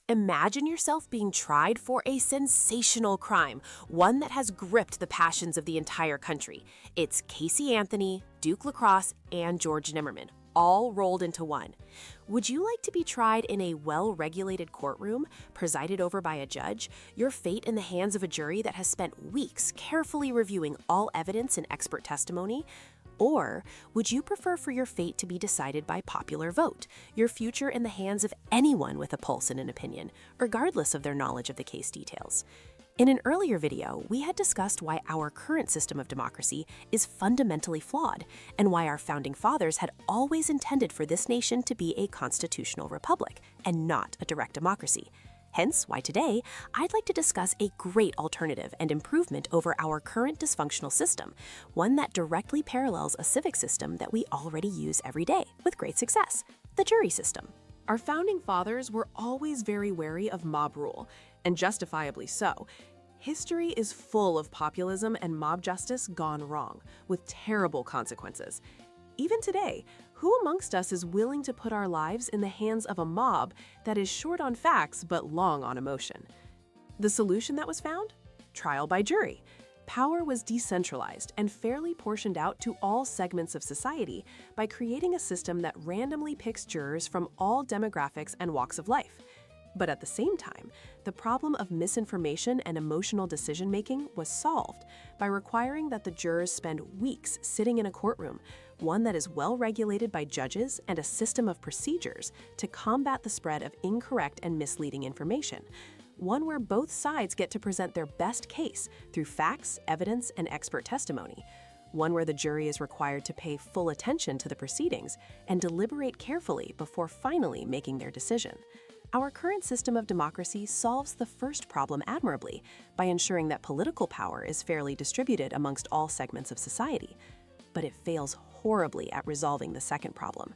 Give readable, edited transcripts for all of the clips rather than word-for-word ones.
Imagine yourself being tried for a sensational crime, one that has gripped the passions of the entire country. It's Casey Anthony, Duke Lacrosse, and George Nimmerman, all rolled into one. Would you like to be tried in a well-regulated courtroom, presided over by a judge, your fate in the hands of a jury that has spent weeks carefully reviewing all evidence and expert testimony? Or would you prefer for your fate to be decided by popular vote, your future in the hands of anyone with a pulse and an opinion, regardless of their knowledge of the case details? In an earlier video, we had discussed why our current system of democracy is fundamentally flawed, and why our founding fathers had always intended for this nation to be a constitutional republic and not a direct democracy. Hence why today, I'd like to discuss a great alternative and improvement over our current dysfunctional system, one that directly parallels a civic system that we already use every day with great success, the jury system. Our founding fathers were always very wary of mob rule, and justifiably so. History is full of populism and mob justice gone wrong, with terrible consequences. Even today, who amongst us is willing to put our lives in the hands of a mob that is short on facts but long on emotion? The solution that was found? Trial by jury. Power was decentralized and fairly portioned out to all segments of society by creating a system that randomly picks jurors from all demographics and walks of life. But at the same time, the problem of misinformation and emotional decision-making was solved by requiring that the jurors spend weeks sitting in a courtroom, one that is well-regulated by judges and a system of procedures to combat the spread of incorrect and misleading information, one where both sides get to present their best case through facts, evidence, and expert testimony, one where the jury is required to pay full attention to the proceedings and deliberate carefully before finally making their decision. Our current system of democracy solves the first problem admirably by ensuring that political power is fairly distributed amongst all segments of society. But it fails horribly at resolving the second problem.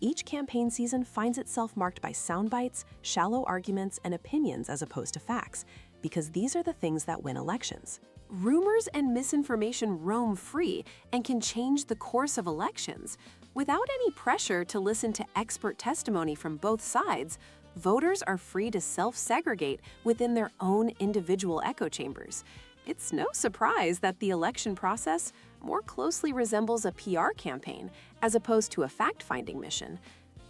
Each campaign season finds itself marked by soundbites, shallow arguments, and opinions as opposed to facts, because these are the things that win elections. Rumors and misinformation roam free and can change the course of elections. Without any pressure to listen to expert testimony from both sides, voters are free to self-segregate within their own individual echo chambers. It's no surprise that the election process more closely resembles a PR campaign as opposed to a fact-finding mission.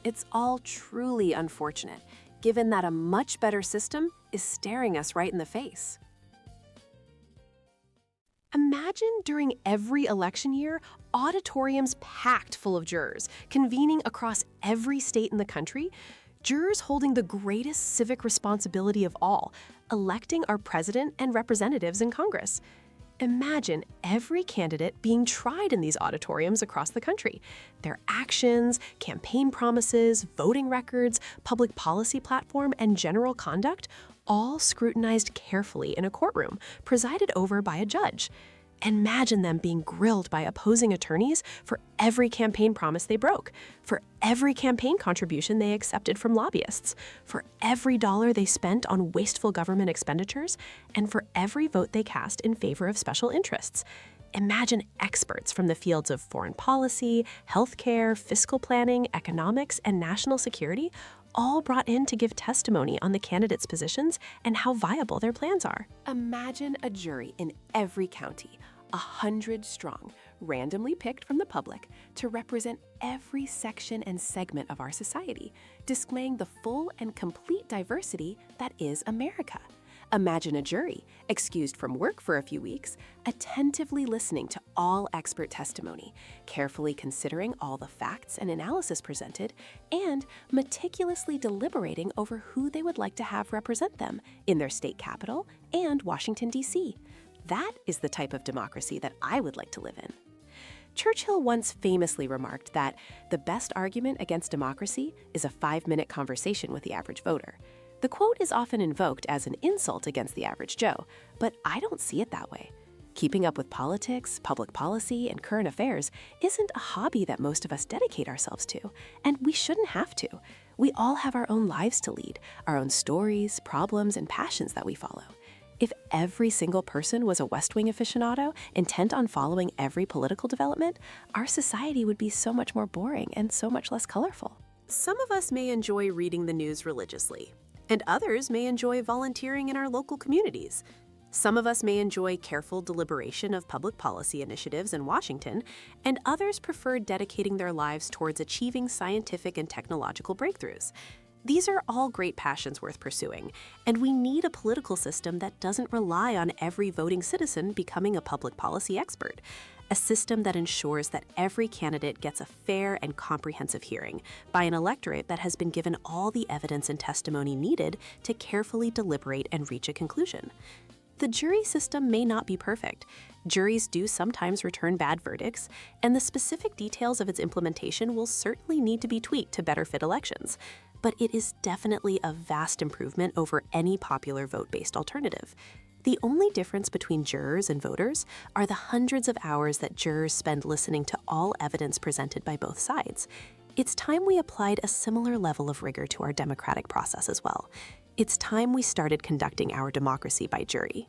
It's all truly unfortunate, given that a much better system is staring us right in the face. Imagine during every election year, auditoriums packed full of jurors, convening across every state in the country, jurors holding the greatest civic responsibility of all, electing our president and representatives in Congress. Imagine every candidate being tried in these auditoriums across the country. Their actions, campaign promises, voting records, public policy platform, and general conduct all scrutinized carefully in a courtroom, presided over by a judge. Imagine them being grilled by opposing attorneys for every campaign promise they broke, for every campaign contribution they accepted from lobbyists, for every dollar they spent on wasteful government expenditures, and for every vote they cast in favor of special interests. Imagine experts from the fields of foreign policy, healthcare, fiscal planning, economics, and national security all brought in to give testimony on the candidates' positions and how viable their plans are. Imagine a jury in every county, 100 strong, randomly picked from the public to represent every section and segment of our society, displaying the full and complete diversity that is America. Imagine a jury, excused from work for a few weeks, attentively listening to all expert testimony, carefully considering all the facts and analysis presented, and meticulously deliberating over who they would like to have represent them in their state capital and Washington, D.C. That is the type of democracy that I would like to live in. Churchill once famously remarked that the best argument against democracy is a 5-minute conversation with the average voter. The quote is often invoked as an insult against the average Joe, but I don't see it that way. Keeping up with politics, public policy, and current affairs isn't a hobby that most of us dedicate ourselves to, and we shouldn't have to. We all have our own lives to lead, our own stories, problems, and passions that we follow. If every single person was a West Wing aficionado, intent on following every political development, our society would be so much more boring and so much less colorful. Some of us may enjoy reading the news religiously. And others may enjoy volunteering in our local communities. Some of us may enjoy careful deliberation of public policy initiatives in Washington, and others prefer dedicating their lives towards achieving scientific and technological breakthroughs. These are all great passions worth pursuing, and we need a political system that doesn't rely on every voting citizen becoming a public policy expert. A system that ensures that every candidate gets a fair and comprehensive hearing by an electorate that has been given all the evidence and testimony needed to carefully deliberate and reach a conclusion. The jury system may not be perfect. Juries do sometimes return bad verdicts, and the specific details of its implementation will certainly need to be tweaked to better fit elections. But it is definitely a vast improvement over any popular vote-based alternative. The only difference between jurors and voters are the hundreds of hours that jurors spend listening to all evidence presented by both sides. It's time we applied a similar level of rigor to our democratic process as well. It's time we started conducting our democracy by jury.